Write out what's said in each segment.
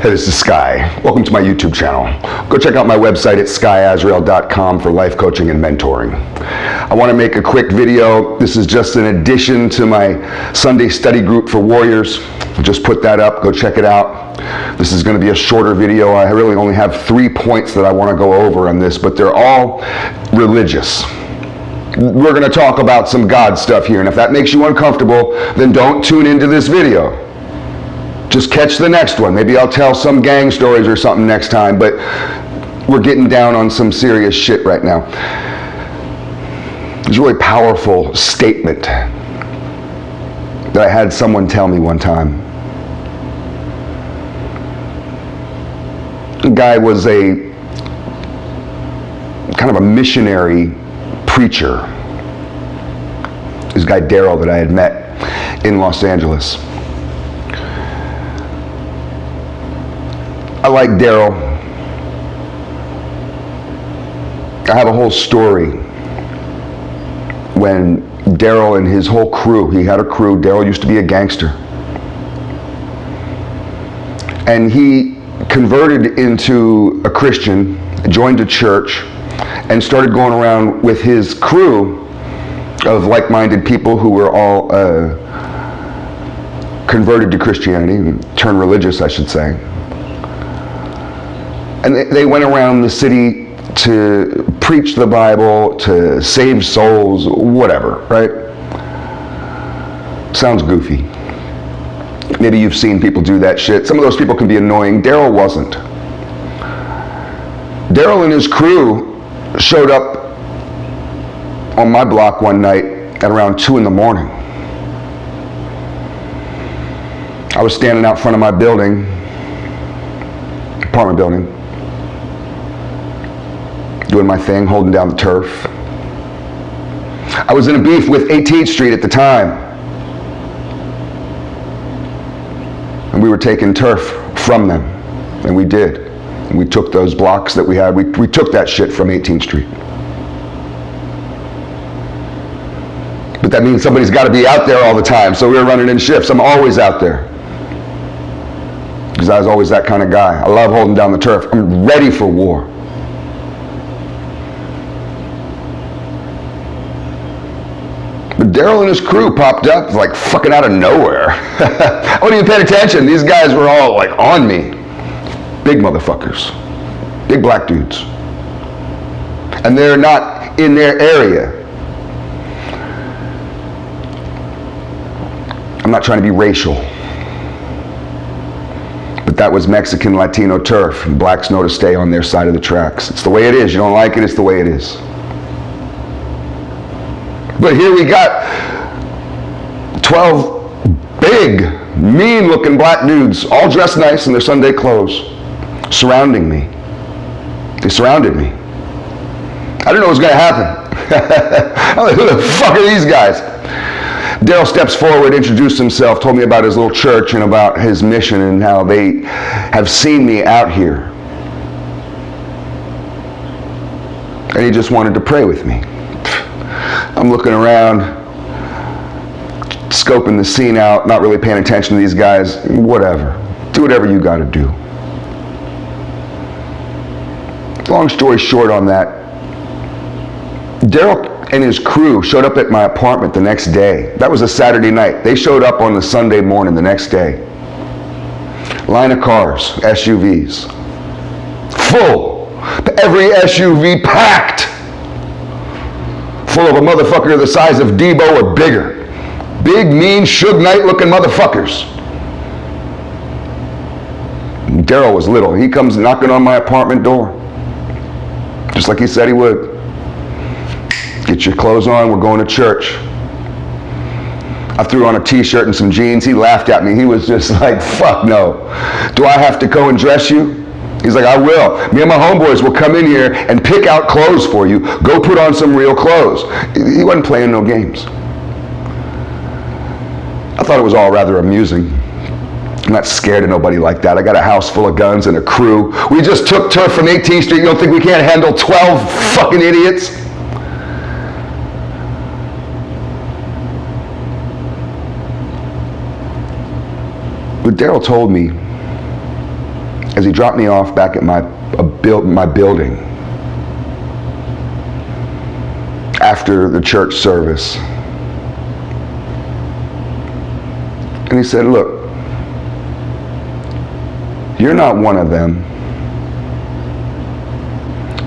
Hey, this is Sky. Welcome to my YouTube channel. Go check out my website at skyazrael.com for life coaching and mentoring. I want to make a quick video. This is just an addition to my Sunday study group for warriors. Just put that up. Go check it out. This is going to be a shorter video. I really only have 3 points that I want to go over on this, but they're all religious. We're going to talk about some God stuff here, and if that makes you uncomfortable, then don't tune into this video. Just catch the next one. Maybe I'll tell some gang stories or something next time, but we're getting down on some serious shit right now. It's a really powerful statement that I had someone tell me one time. The guy was a kind of a missionary preacher. This guy Daryl that I had met in Los Angeles. I like Daryl. I have a whole story when Daryl and his whole crew, he had a crew, Daryl used to be a gangster. And he converted into a Christian, joined a church, and started going around with his crew of like-minded people who were all converted to Christianity, turned religious, I should say. And they went around the city to preach the Bible, to save souls, whatever, right? Sounds goofy. Maybe you've seen people do that shit. Some of those people can be annoying. Daryl wasn't. Daryl and his crew showed up on my block one night at around 2 in the morning. I was standing out front of my building, apartment building, doing my thing, holding down the turf. I was in a beef with 18th Street at the time. And we were taking turf from them. And we did. And we took those blocks that we had, we took that shit from 18th Street. But that means somebody's got to be out there all the time. So we were running in shifts. I'm always out there. Because I was always that kind of guy. I love holding down the turf. I'm ready for war. But Daryl and his crew popped up like fucking out of nowhere. I wasn't even paying attention. These guys were all like on me. Big motherfuckers. Big black dudes. And they're not in their area. I'm not trying to be racial. But that was Mexican, Latino turf. And blacks know to stay on their side of the tracks. It's the way it is. You don't like it, it's the way it is. But here we got 12 big, mean-looking black dudes, all dressed nice in their Sunday clothes, surrounding me. They surrounded me. I didn't know what was going to happen. I'm like, who the fuck are these guys? Daryl steps forward, introduced himself, told me about his little church and about his mission and how they have seen me out here. And he just wanted to pray with me. I'm looking around, scoping the scene out, not really paying attention to these guys. Whatever. Do whatever you got to do. Long story short on that, Daryl and his crew showed up at my apartment the next day. That was a Saturday night. They showed up on the Sunday morning the next day. Line of cars, SUVs. Full. Every SUV packed. Full of a motherfucker the size of Debo or bigger. Big, mean, Suge Knight looking motherfuckers. Daryl was little. He comes knocking on my apartment door. Just like he said he would. Get your clothes on, we're going to church. I threw on a t-shirt and some jeans. He laughed at me. He was just like, fuck no. Do I have to go and dress you? He's like, I will. Me and my homeboys will come in here and pick out clothes for you. Go put on some real clothes. He wasn't playing no games. I thought it was all rather amusing. I'm not scared of nobody like that. I got a house full of guns and a crew. We just took turf from 18th Street. You don't think we can't handle 12 fucking idiots? But Daryl told me as he dropped me off back at my building after the church service. And he said, look, you're not one of them.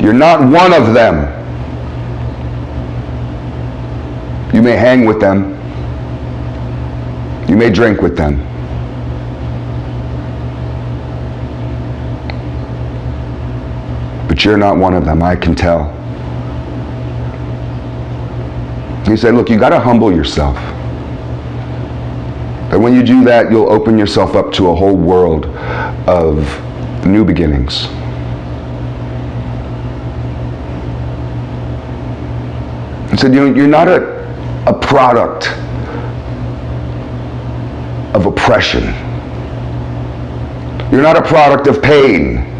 You're not one of them. You may hang with them. You may drink with them. But you're not one of them, I can tell. He said, look, you got to humble yourself. And when you do that, you'll open yourself up to a whole world of new beginnings. He said, you're not a product of oppression. You're not a product of pain.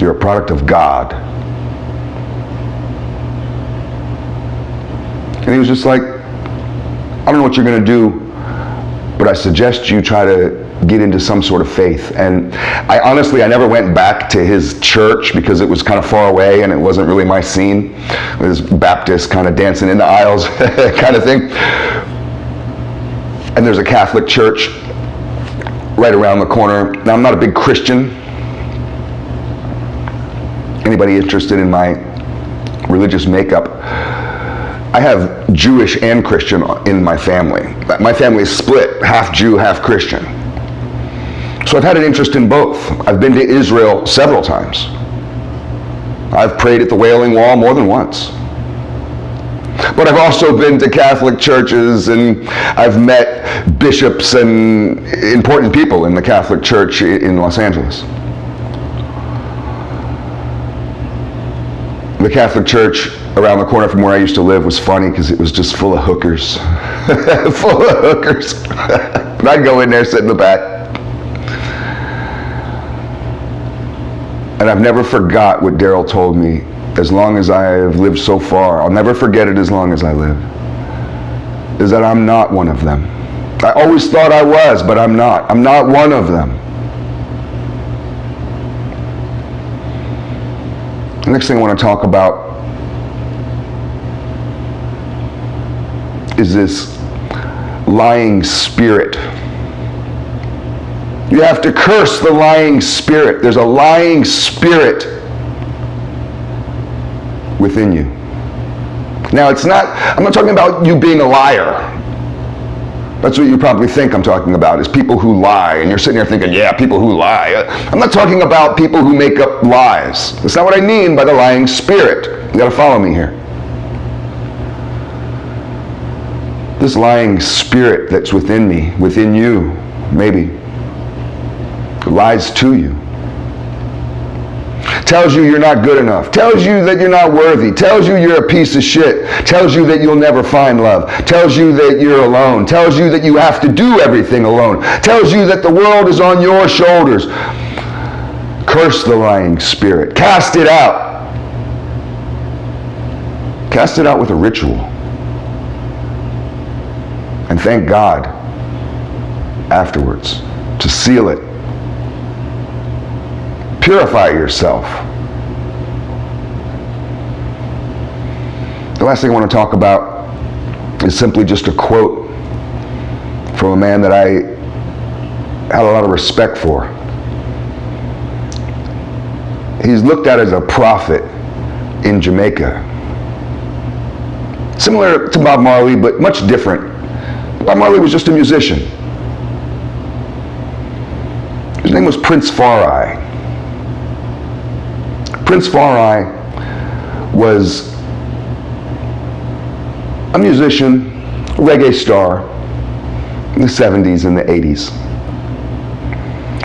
You're a product of God. And he was just like, I don't know what you're going to do, but I suggest you try to get into some sort of faith. And I never went back to his church because it was kind of far away and it wasn't really my scene. It was Baptist kind of dancing in the aisles kind of thing. And there's a Catholic church right around the corner. Now, I'm not a big Christian. Anybody interested in my religious makeup? I have Jewish and Christian in my family. My family is split, half Jew, half Christian. So I've had an interest in both. I've been to Israel several times. I've prayed at the Wailing Wall more than once. But I've also been to Catholic churches, and I've met bishops and important people in the Catholic Church in Los Angeles. The Catholic Church around the corner from where I used to live was funny because it was just full of hookers. Full of hookers. And I'd go in there, sit in the back. And I've never forgot what Daryl told me. As long as I have lived so far, I'll never forget it as long as I live, is that I'm not one of them. I always thought I was, but I'm not. I'm not one of them. The next thing I want to talk about is this lying spirit. You have to curse the lying spirit. There's a lying spirit within you. Now, I'm not talking about you being a liar. That's what you probably think I'm talking about, is people who lie. And you're sitting there thinking, yeah, people who lie. I'm not talking about people who make up lies. That's not what I mean by the lying spirit. You got to follow me here. This lying spirit that's within me, within you, maybe, lies to you. Tells you you're not good enough. Tells you that you're not worthy. Tells you you're a piece of shit. Tells you that you'll never find love. Tells you that you're alone. Tells you that you have to do everything alone. Tells you that the world is on your shoulders. Curse the lying spirit. Cast it out. Cast it out with a ritual. And thank God afterwards to seal it. Purify yourself. The last thing I want to talk about is simply just a quote from a man that I had a lot of respect for. He's looked at as a prophet in Jamaica. Similar to Bob Marley, but much different. Bob Marley was just a musician. His name was Prince Far-I. Prince Far-I was a musician, a reggae star in the 70s and the 80s.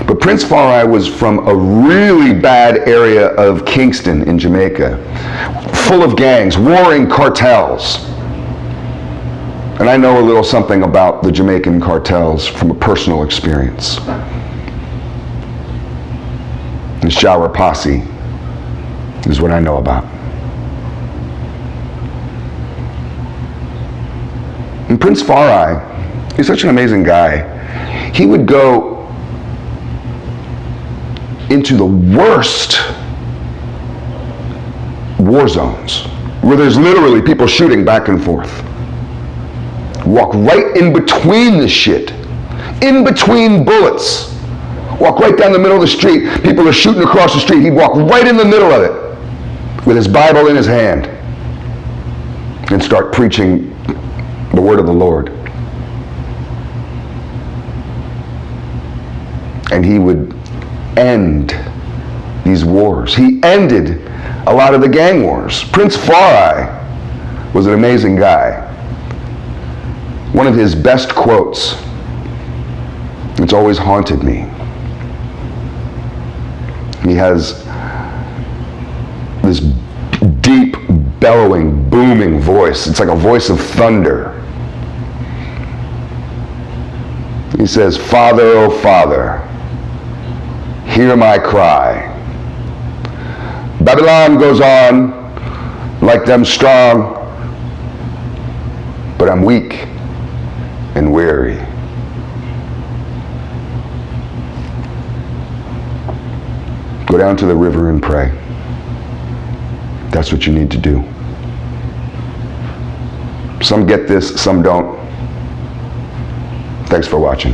But Prince Far-I was from a really bad area of Kingston in Jamaica, full of gangs, warring cartels. And I know a little something about the Jamaican cartels from a personal experience. The Shower Posse is what I know about. And Prince Far-I He's such an amazing guy. He would go into the worst war zones where there's literally people shooting back and forth. Walk right in between the shit, in between bullets. Walk right down the middle of the street. People are shooting across the street. He'd walk right in the middle of it with his Bible in his hand and start preaching the word of the Lord. And he would end these wars. He ended a lot of the gang wars. Prince Farai was an amazing guy. One of his best quotes, it's always haunted me. He has this deep, bellowing, booming voice. It's like a voice of thunder. He says, "Father, oh Father, hear my cry. Babylon goes on like them strong, but I'm weak and weary." Go down to the river and pray. That's what you need to do. Some get this, some don't. Thanks for watching.